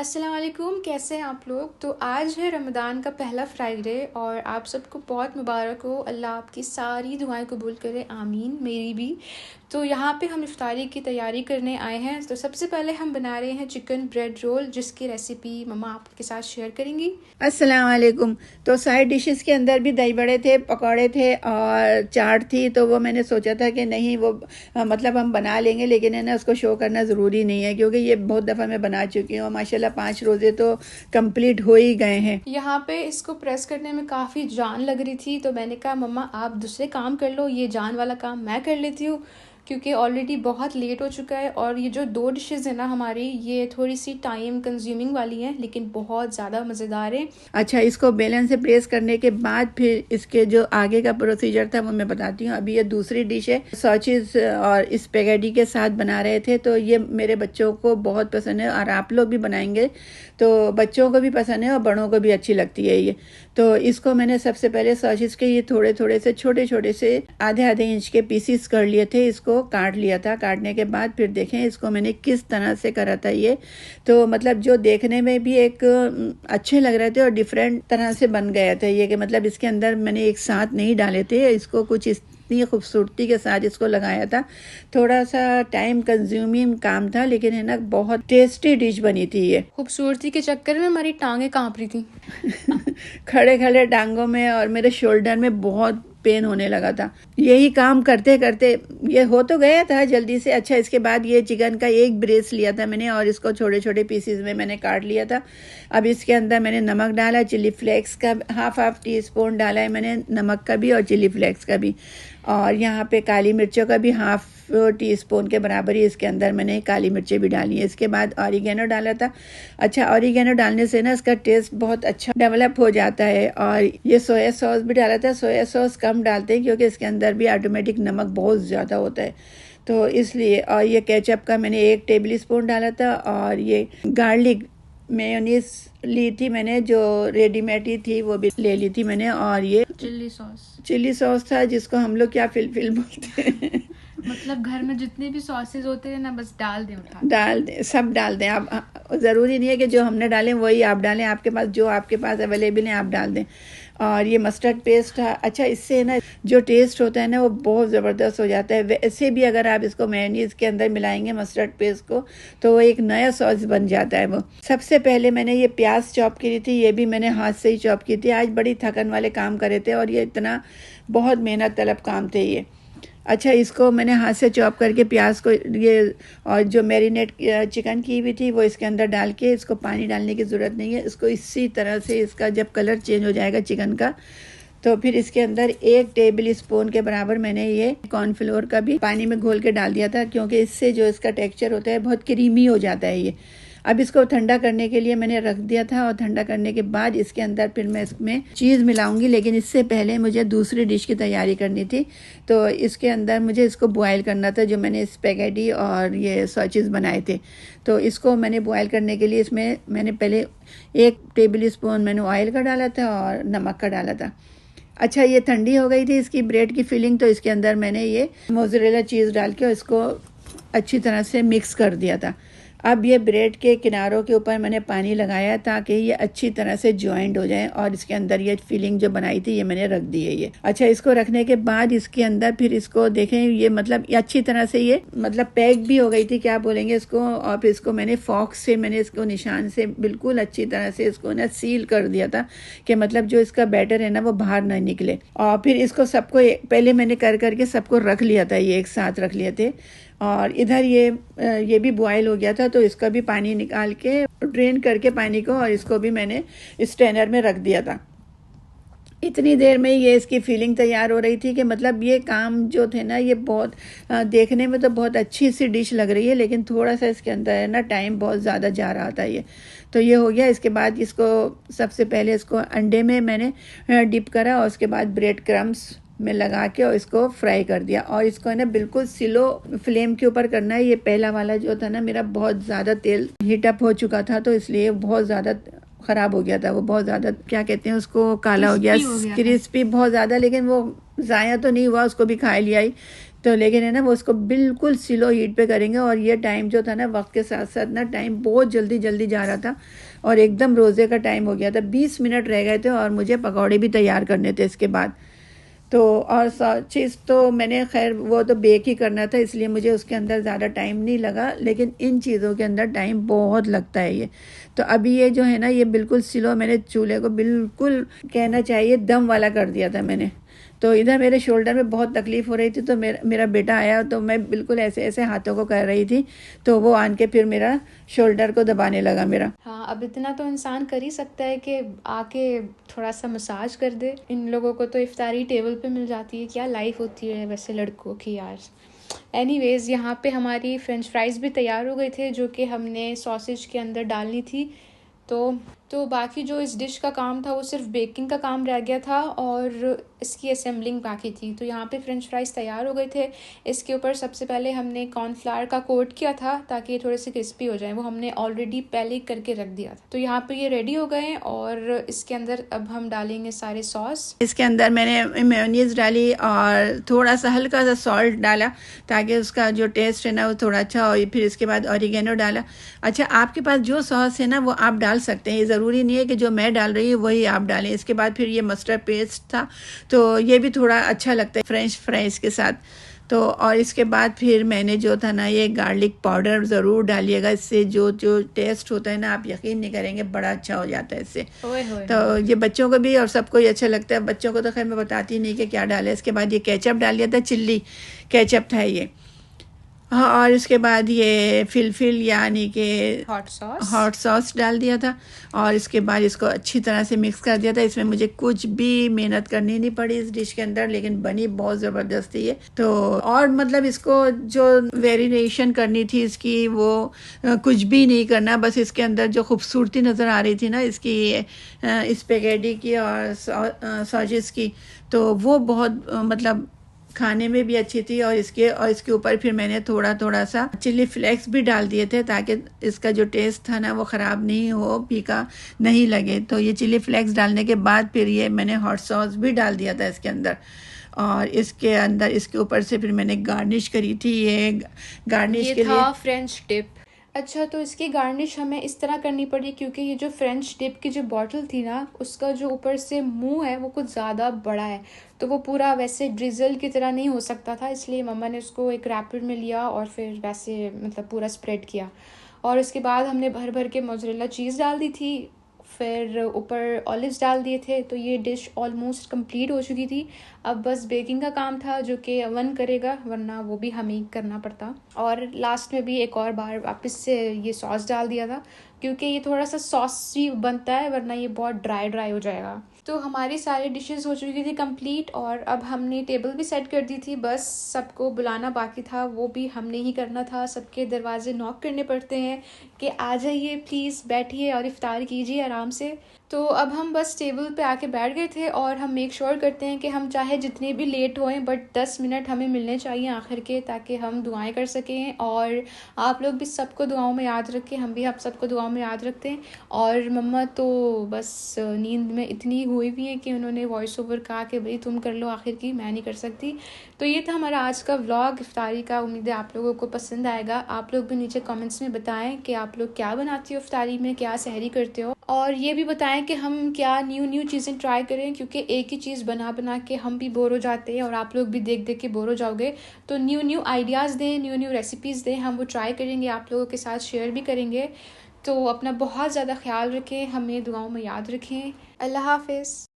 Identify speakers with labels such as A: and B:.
A: अस्सलाम वालेकुम, कैसे हैं आप लोग। तो आज है रमज़ान का पहला फ्राइडे और आप सबको बहुत मुबारक हो। अल्लाह आपकी सारी दुआएं कबूल करे, आमीन, मेरी भी। तो यहाँ पे हम इफ्तारी की तैयारी करने आए हैं। तो सबसे पहले हम बना रहे हैं चिकन ब्रेड रोल, जिसकी रेसिपी मम्मा आपके साथ शेयर करेंगी।
B: अस्सलाम वालेकुम। तो साइड डिशेस के अंदर भी दही बड़े थे, पकौड़े थे और चाट थी। तो वो मैंने सोचा था कि नहीं वो मतलब हम बना लेंगे, लेकिन है ना उसको शो करना ज़रूरी नहीं है क्योंकि ये बहुत दफ़ा मैं बना चुकी हूँ। माशाल्लाह 5 रोज़े तो कंप्लीट हो ही गए हैं।
A: यहाँ पे इसको प्रेस करने में काफ़ी जान लग रही थी, तो मैंने कहा मम्मा आप दूसरे काम कर लो, ये जान वाला काम मैं कर लेती हूँ, क्योंकि ऑलरेडी बहुत लेट हो चुका है। और ये जो 2 डिशेज़ हैं ना हमारी, ये थोड़ी सी टाइम कंज्यूमिंग वाली हैं, लेकिन बहुत ज़्यादा मज़ेदार हैं।
B: अच्छा, इसको बेलन से प्रेस करने के बाद फिर इसके जो आगे का प्रोसीजर था वो मैं बताती हूँ। अभी ये दूसरी डिश है, सॉसेज और स्पेगेटी के साथ बना रहे थे। तो ये मेरे बच्चों को बहुत पसंद है और आप लोग भी बनाएंगे तो बच्चों को भी पसंद है और बड़ों को भी अच्छी लगती है ये। तो इसको मैंने सबसे पहले सॉसेज के ये थोड़े थोड़े से छोटे छोटे से आधे आधे इंच के पीसीस कर लिए थे। इसको काट लिया था। काटने के बाद फिर देखें इसको मैंने किस तरह से करा था ये। तो मतलब जो देखने में भी एक अच्छे लग रहे थे और डिफरेंट तरह से बन गया था ये, कि मतलब इसके अंदर मैंने एक साथ नहीं डाले थे, इसको कुछ इतनी खूबसूरती के साथ इसको लगाया था। थोड़ा सा टाइम कंज्यूमिंग काम था, लेकिन है ना बहुत टेस्टी डिश बनी थी ये।
A: खूबसूरती के चक्कर में हमारी टांगें कांप रही थी।
B: खड़े खड़े टांगों में और मेरे शोल्डर में बहुत पेन होने लगा था। यही काम करते करते ये हो तो गया था जल्दी से। अच्छा, इसके बाद ये चिकन का एक ब्रेस्ट लिया था मैंने और इसको छोटे छोटे पीसेस में मैंने काट लिया था। अब इसके अंदर मैंने नमक डाला, चिली फ्लेक्स का हाफ टी स्पून डाला है मैंने, नमक का भी और चिली फ्लेक्स का भी। और यहाँ पे काली मिर्चों का भी हाफ टी स्पून के बराबर ही इसके अंदर मैंने काली मिर्चें भी डाली है। इसके बाद ऑरिगेनो डाला था। अच्छा, ऑरिगेनो डालने से ना इसका टेस्ट बहुत अच्छा डेवलप हो जाता है। और ये सोया सॉस भी डाला था। सोया सॉस कम डालते हैं क्योंकि इसके अंदर भी ऑटोमेटिक नमक बहुत ज़्यादा होता है, तो इसलिए। और ये केचप का मैंने 1 टेबल स्पून डाला था। और ये गार्लिक मेयोनीज ली थी मैंने, जो रेडीमेड ही थी वो भी ले ली थी मैंने। और ये चिल्ली सॉस था, जिसको हम लोग क्या फिल बोलते हैं।
A: मतलब घर में जितने भी सॉसेज होते हैं ना, बस डाल दें,
B: डाल दें, सब डाल दें आप। ज़रूरी नहीं है कि जो हमने डालें वही आप डालें, आपके पास जो आपके पास अवेलेबल है आप डाल दें। और ये मस्टर्ड पेस्ट था। अच्छा, इससे ना जो टेस्ट होता है ना वो बहुत ज़बरदस्त हो जाता है। वैसे भी अगर आप इसको मेयोनीज़ के अंदर मिलाएंगे मस्टर्ड पेस्ट को, तो वो एक नया सॉस बन जाता है वो। सबसे पहले मैंने ये प्याज चॉप की थी, ये भी मैंने हाथ से ही चॉप की थी। आज बड़ी थकन वाले काम करे थे और ये इतना बहुत मेहनत तलब काम थे ये। अच्छा, इसको मैंने हाथ से चॉप करके प्याज को ये और जो मैरिनेट चिकन की हुई थी वो इसके अंदर डाल के, इसको पानी डालने की ज़रूरत नहीं है। इसको इसी तरह से इसका जब कलर चेंज हो जाएगा चिकन का, तो फिर इसके अंदर 1 टेबल स्पून के बराबर मैंने ये कॉर्नफ्लोर का भी पानी में घोल के डाल दिया था, क्योंकि इससे जो इसका टेक्सचर होता है बहुत क्रीमी हो जाता है ये। अब इसको ठंडा करने के लिए मैंने रख दिया था और ठंडा करने के बाद इसके अंदर फिर मैं इसमें चीज़ मिलाऊंगी, लेकिन इससे पहले मुझे दूसरी डिश की तैयारी करनी थी। तो इसके अंदर मुझे इसको बॉयल करना था, जो मैंने स्पेगेटी और ये सॉसेज बनाए थे। तो इसको मैंने बॉयल करने के लिए इसमें मैंने पहले 1 टेबल स्पून मैंने ऑयल का डाला था और नमक का डाला था। अच्छा, ये ठंडी हो गई थी इसकी ब्रेड की फिलिंग, तो इसके अंदर मैंने ये मोज़रेला चीज़ डाल के इसको अच्छी तरह से मिक्स कर दिया था। अब ये ब्रेड के किनारों के ऊपर मैंने पानी लगाया ताकि ये अच्छी तरह से जॉइंट हो जाए, और इसके अंदर ये फिलिंग जो बनाई थी ये मैंने रख दी है ये। अच्छा, इसको रखने के बाद इसके अंदर फिर इसको देखें, ये मतलब ये अच्छी तरह से ये मतलब पैक भी हो गई थी, क्या बोलेंगे इसको। और फिर इसको मैंने फॉक्स से मैंने इसको निशान से बिल्कुल अच्छी तरह से इसको ना सील कर दिया था, कि मतलब जो इसका बैटर है ना वो बाहर ना निकले। और फिर इसको सबको पहले मैंने कर करके सबको रख लिया था, ये एक साथ रख लिए थे। और इधर ये भी बॉयल हो गया था, तो इसका भी पानी निकाल के ड्रेन करके पानी को, और इसको भी मैंने स्ट्रेनर में रख दिया था। इतनी देर में ये इसकी फीलिंग तैयार हो रही थी कि मतलब ये काम जो थे ना ये बहुत देखने में तो बहुत अच्छी सी डिश लग रही है, लेकिन थोड़ा सा इसके अंदर है ना टाइम बहुत ज़्यादा जा रहा था ये। तो ये हो गया। इसके बाद इसको सबसे पहले इसको अंडे में मैंने डिप करा और उसके बाद ब्रेड क्रम्स में लगा के और इसको फ्राई कर दिया। और इसको है ना बिल्कुल स्लो फ्लेम के ऊपर करना है। ये पहला वाला जो था ना मेरा बहुत ज़्यादा तेल हीटअप हो चुका था, तो इसलिए बहुत ज़्यादा ख़राब हो गया था, वो बहुत ज़्यादा क्या कहते हैं उसको, काला हो गया, क्रिस्पी बहुत ज़्यादा, लेकिन वो ज़ाया तो नहीं हुआ, उसको भी खा लिया ही। तो लेकिन है ना वो उसको बिल्कुल स्लो हीट पे करेंगे। और ये टाइम जो था ना वक्त के साथ साथ ना टाइम बहुत जल्दी जल्दी जा रहा था और एकदम रोज़े का टाइम हो गया था। 20 मिनट रह गए थे और मुझे पकौड़े भी तैयार करने थे इसके बाद। तो और चीज़ तो मैंने खैर वो तो बेक ही करना था, इसलिए मुझे उसके अंदर ज़्यादा टाइम नहीं लगा, लेकिन इन चीज़ों के अंदर टाइम बहुत लगता है ये। तो अभी ये जो है ना ये बिल्कुल स्लो, मैंने चूल्हे को बिल्कुल कहना चाहिए दम वाला कर दिया था मैंने। तो इधर मेरे शोल्डर में बहुत तकलीफ़ हो रही थी, तो मेरा बेटा आया तो मैं बिल्कुल ऐसे ऐसे हाथों को कर रही थी, तो वो आन के फिर मेरा शोल्डर को दबाने लगा मेरा।
A: हाँ, अब इतना तो इंसान कर ही सकता है कि आके थोड़ा सा मसाज कर दे। इन लोगों को तो इफ्तारी टेबल पे मिल जाती है, क्या लाइफ होती है वैसे लड़कों की यार। एनीवेज़, यहाँ पे हमारी फ्रेंच फ्राइज़ भी तैयार हो गए थे जो कि हमने सॉसेज के अंदर डालनी थी। तो बाकी जो इस डिश का काम था वो सिर्फ बेकिंग का काम रह गया था और इसकी असेंबलिंग बाकी थी। तो यहाँ पे फ्रेंच फ्राइज़ तैयार हो गए थे। इसके ऊपर सबसे पहले हमने कॉर्नफ्लावर का कोट किया था ताकि ये थोड़े से क्रिस्पी हो जाएं, वो हमने ऑलरेडी पहले ही करके रख दिया था। तो यहाँ पे ये रेडी हो गए और इसके अंदर अब हम डालेंगे सारे सॉस।
B: इसके अंदर मैंने मेयोनीज डाली और थोड़ा सा हल्का सा सॉल्ट डाला ताकि उसका जो टेस्ट है ना वो थोड़ा अच्छा हो। फिर इसके बाद ऑरिगेनो डाला। अच्छा, आपके पास जो सॉस है ना वो आप डाल सकते हैं, ये ज़रूरी नहीं है कि जो मैं डाल रही हूँ वही आप डालें। इसके बाद फिर ये मस्टर्ड पेस्ट था, तो ये भी थोड़ा अच्छा लगता है फ्रेंच फ्राइज़ के साथ। तो और इसके बाद फिर मैंने जो था ना ये गार्लिक पाउडर ज़रूर डालिएगा, इससे जो जो टेस्ट होता है ना आप यकीन नहीं करेंगे बड़ा अच्छा हो जाता है इससे। तो ये बच्चों को भी और सबको ही अच्छा लगता है। बच्चों को तो खैर मैं बताती नहीं कि क्या डाले। इसके बाद ये केचप डाल दिया था, चिल्ली केचप था ये। हाँ, और इसके बाद ये फिलफिल यानी कि हॉट सॉस डाल दिया था और इसके बाद इसको अच्छी तरह से मिक्स कर दिया था। इसमें मुझे कुछ भी मेहनत करनी नहीं पड़ी इस डिश के अंदर, लेकिन बनी बहुत ज़बरदस्त थी ये। तो और मतलब इसको जो वेरिएशन करनी थी इसकी वो कुछ भी नहीं करना, बस इसके अंदर जो खूबसूरती नज़र आ रही थी ना इसकी स्पेगेटी की और सॉसेज की, तो वो बहुत मतलब खाने में भी अच्छी थी। और इसके ऊपर फिर मैंने थोड़ा थोड़ा सा चिली फ्लेक्स भी डाल दिए थे ताकि इसका जो टेस्ट था ना वो ख़राब नहीं हो, फीका नहीं लगे। तो ये चिली फ्लेक्स डालने के बाद फिर ये मैंने हॉट सॉस भी डाल दिया था इसके अंदर। और इसके अंदर इसके ऊपर से फिर मैंने गार्निश करी थी। ये गार्निश के लिए
A: फ्रेंच डिप। अच्छा, तो इसकी गार्निश हमें इस तरह करनी पड़ी क्योंकि ये जो फ्रेंच डिप की जो बॉटल थी ना उसका जो ऊपर से मुंह है वो कुछ ज़्यादा बड़ा है, तो वो पूरा वैसे ड्रिजल की तरह नहीं हो सकता था, इसलिए मम्मा ने उसको एक रैपर में लिया और फिर वैसे मतलब पूरा स्प्रेड किया। और इसके बाद हमने भर भर के मोज़रेला चीज़ डाल दी थी, फिर ऊपर ऑलिव्स डाल दिए थे। तो ये डिश ऑलमोस्ट कंप्लीट हो चुकी थी। अब बस बेकिंग का काम था जो कि अवन करेगा, वरना वो भी हमें ही करना पड़ता। और लास्ट में भी एक और बार वापस से ये सॉस डाल दिया था क्योंकि ये थोड़ा सा सॉसी बनता है, वरना ये बहुत ड्राई ड्राई हो जाएगा। तो हमारी सारी डिशेस हो चुकी थी कंप्लीट और अब हमने टेबल भी सेट कर दी थी, बस सबको बुलाना बाकी था, वो भी हमने ही करना था। सबके दरवाजे नॉक करने पड़ते हैं कि आ जाइए प्लीज़, बैठिए और इफ्तार कीजिए आराम से। तो अब हम बस टेबल पे आके बैठ गए थे और हम मेक श्योर करते हैं कि हम चाहे जितने भी लेट होएं बट 10 मिनट हमें मिलने चाहिए आखिर के, ताकि हम दुआएं कर सकें और आप लोग भी सबको दुआओं में याद रखें, हम भी आप सबको दुआओं में याद रखते हैं। और मम्मा तो बस नींद में इतनी हुई भी है कि उन्होंने वॉइस ओवर कहा कि भाई तुम कर लो आखिर की, मैं नहीं कर सकती। तो ये था हमारा आज का व्लॉग इफ्तारी का। उम्मीद है आप लोगों को पसंद आएगा। आप लोग भी नीचे कमेंट्स में बताएं कि आप लोग क्या बनाती हो इफ्तारी में, क्या सहरी करते हो, और ये भी बताएं कि हम क्या न्यू चीज़ें ट्राई करें, क्योंकि एक ही चीज़ बना बना के हम भी बोर हो जाते हैं और आप लोग भी देख देख के बोर हो जाओगे। तो न्यू आइडियाज़ दें, न्यू रेसिपीज़ दें, हम वो ट्राई करेंगे, आप लोगों के साथ शेयर भी करेंगे। तो अपना बहुत ज़्यादा ख्याल रखें, हमें दुआओं में याद रखें। अल्लाह हाफिज़।